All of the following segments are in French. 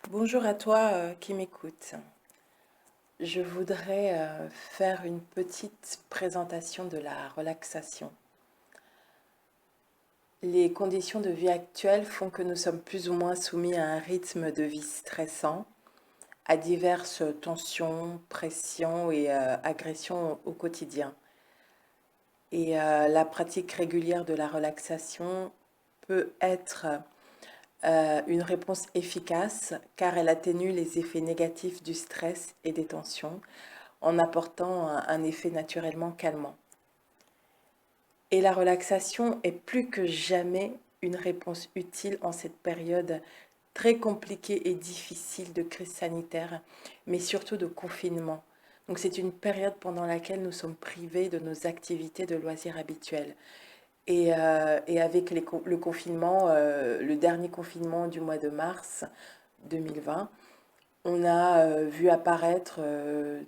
Bonjour à toi qui m'écoute. Je voudrais faire une petite présentation de la relaxation. Les conditions de vie actuelles font que nous sommes plus ou moins soumis à un rythme de vie stressant, à diverses tensions, pressions et agressions au quotidien. Et la pratique régulière de la relaxation peut être une réponse efficace car elle atténue les effets négatifs du stress et des tensions en apportant un effet naturellement calmant. Et la relaxation est plus que jamais une réponse utile en cette période très compliquée et difficile de crise sanitaire, mais surtout de confinement. Donc c'est une période pendant laquelle nous sommes privés de nos activités de loisirs habituelles. Et avec le confinement, le dernier confinement du mois de mars 2020, on a vu apparaître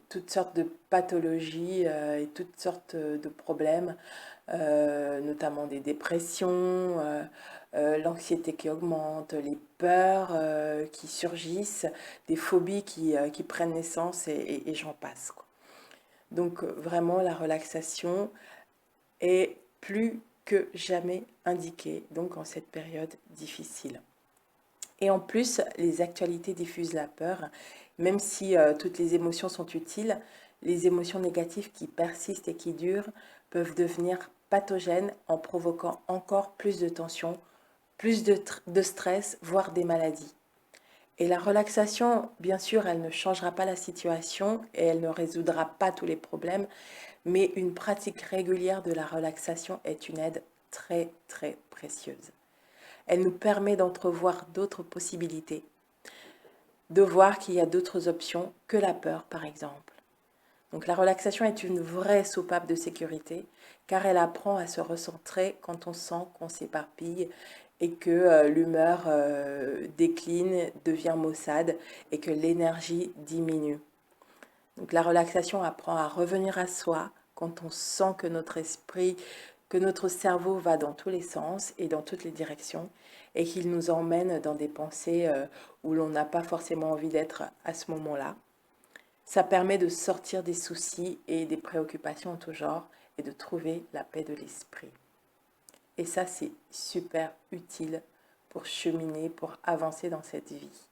toutes sortes de pathologies et toutes sortes de problèmes, notamment des dépressions, l'anxiété qui augmente, les peurs qui surgissent, des phobies qui prennent naissance et j'en passe, quoi. Donc vraiment, la relaxation est plus que jamais indiquée donc en cette période difficile. Et en plus, les actualités diffusent la peur. Même si toutes les émotions sont utiles, les émotions négatives qui persistent et qui durent peuvent devenir pathogènes en provoquant encore plus de tension, plus de stress, voire des maladies. Et la relaxation, bien sûr, elle ne changera pas la situation et elle ne résoudra pas tous les problèmes, mais une pratique régulière de la relaxation est une aide très, très précieuse. Elle nous permet d'entrevoir d'autres possibilités, de voir qu'il y a d'autres options que la peur, par exemple. Donc la relaxation est une vraie soupape de sécurité, car elle apprend à se recentrer quand on sent qu'on s'éparpille et que l'humeur décline, devient maussade et que l'énergie diminue. Donc la relaxation apprend à revenir à soi quand on sent que notre esprit, que notre cerveau va dans tous les sens et dans toutes les directions et qu'il nous emmène dans des pensées où l'on n'a pas forcément envie d'être à ce moment-là. Ça permet de sortir des soucis et des préoccupations en tout genre et de trouver la paix de l'esprit. Et ça, c'est super utile pour cheminer, pour avancer dans cette vie.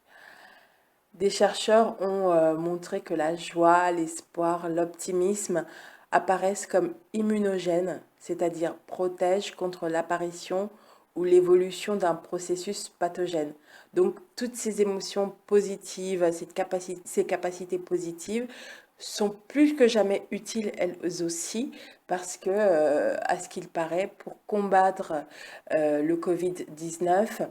Des chercheurs ont montré que la joie, l'espoir, l'optimisme apparaissent comme immunogènes, c'est-à-dire protègent contre l'apparition ou l'évolution d'un processus pathogène. Donc toutes ces émotions positives, ces capacités positives sont plus que jamais utiles elles aussi parce que, à ce qu'il paraît, pour combattre le Covid-19,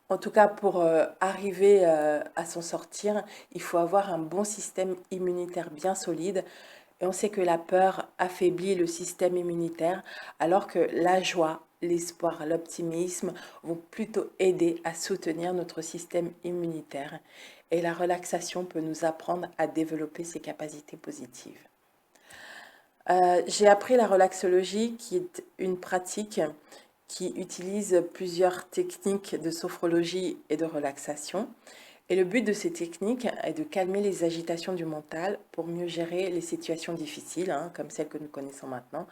en tout cas, pour arriver à s'en sortir, il faut avoir un bon système immunitaire bien solide. Et on sait que la peur affaiblit le système immunitaire, alors que la joie, l'espoir, l'optimisme vont plutôt aider à soutenir notre système immunitaire. Et la relaxation peut nous apprendre à développer ces capacités positives. J'ai appris la relaxologie, qui est une pratique qui utilise plusieurs techniques de sophrologie et de relaxation. Et le but de ces techniques est de calmer les agitations du mental pour mieux gérer les situations difficiles, hein, comme celles que nous connaissons maintenant,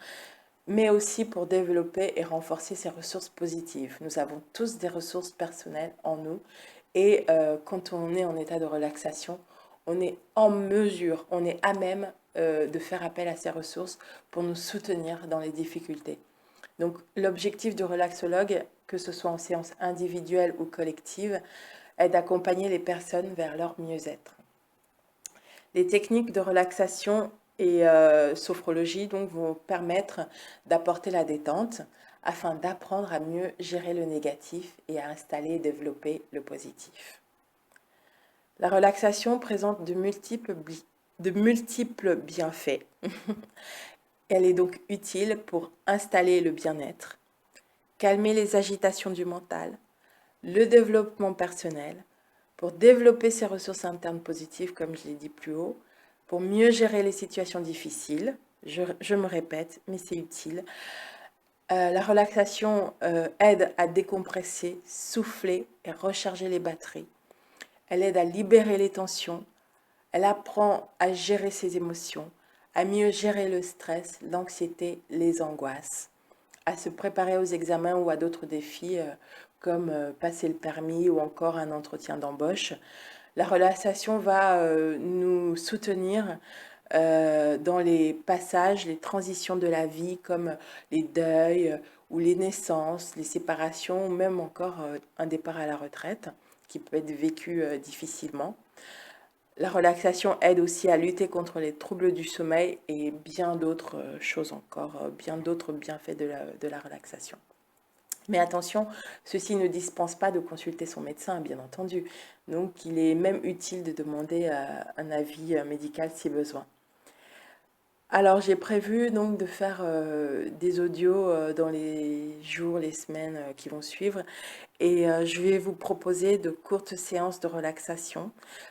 mais aussi pour développer et renforcer ses ressources positives. Nous avons tous des ressources personnelles en nous et quand on est en état de relaxation, on est en mesure, on est à même de faire appel à ces ressources pour nous soutenir dans les difficultés. Donc l'objectif du relaxologue, que ce soit en séance individuelle ou collective, est d'accompagner les personnes vers leur mieux-être. Les techniques de relaxation et sophrologie donc, vont permettre d'apporter la détente afin d'apprendre à mieux gérer le négatif et à installer et développer le positif. La relaxation présente de multiples bienfaits. Elle est donc utile pour installer le bien-être, calmer les agitations du mental, le développement personnel, pour développer ses ressources internes positives, comme je l'ai dit plus haut, pour mieux gérer les situations difficiles. Je me répète, mais c'est utile. La relaxation aide à décompresser, souffler et recharger les batteries. Elle aide à libérer les tensions. Elle apprend à gérer ses émotions, à mieux gérer le stress, l'anxiété, les angoisses, à se préparer aux examens ou à d'autres défis comme passer le permis ou encore un entretien d'embauche. La relaxation va nous soutenir dans les passages, les transitions de la vie comme les deuils ou les naissances, les séparations, ou même encore un départ à la retraite qui peut être vécu difficilement. La relaxation aide aussi à lutter contre les troubles du sommeil et bien d'autres choses encore, bien d'autres bienfaits de la relaxation. Mais attention, ceci ne dispense pas de consulter son médecin, bien entendu. Donc, il est même utile de demander un avis médical si besoin. Alors, j'ai prévu donc de faire des audios dans les jours, les semaines qui vont suivre. Et je vais vous proposer de courtes séances de relaxation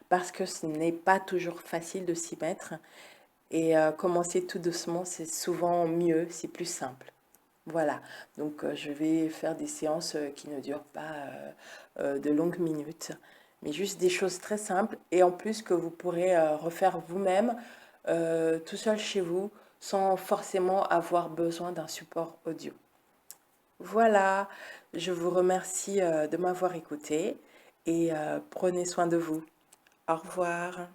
parce que ce n'est pas toujours facile de s'y mettre. Et commencer tout doucement, c'est souvent mieux, c'est plus simple. Voilà, donc je vais faire des séances qui ne durent pas de longues minutes, mais juste des choses très simples et en plus que vous pourrez refaire vous-même, tout seul chez vous, sans forcément avoir besoin d'un support audio. Voilà, je vous remercie de m'avoir écouté et prenez soin de vous. Au revoir.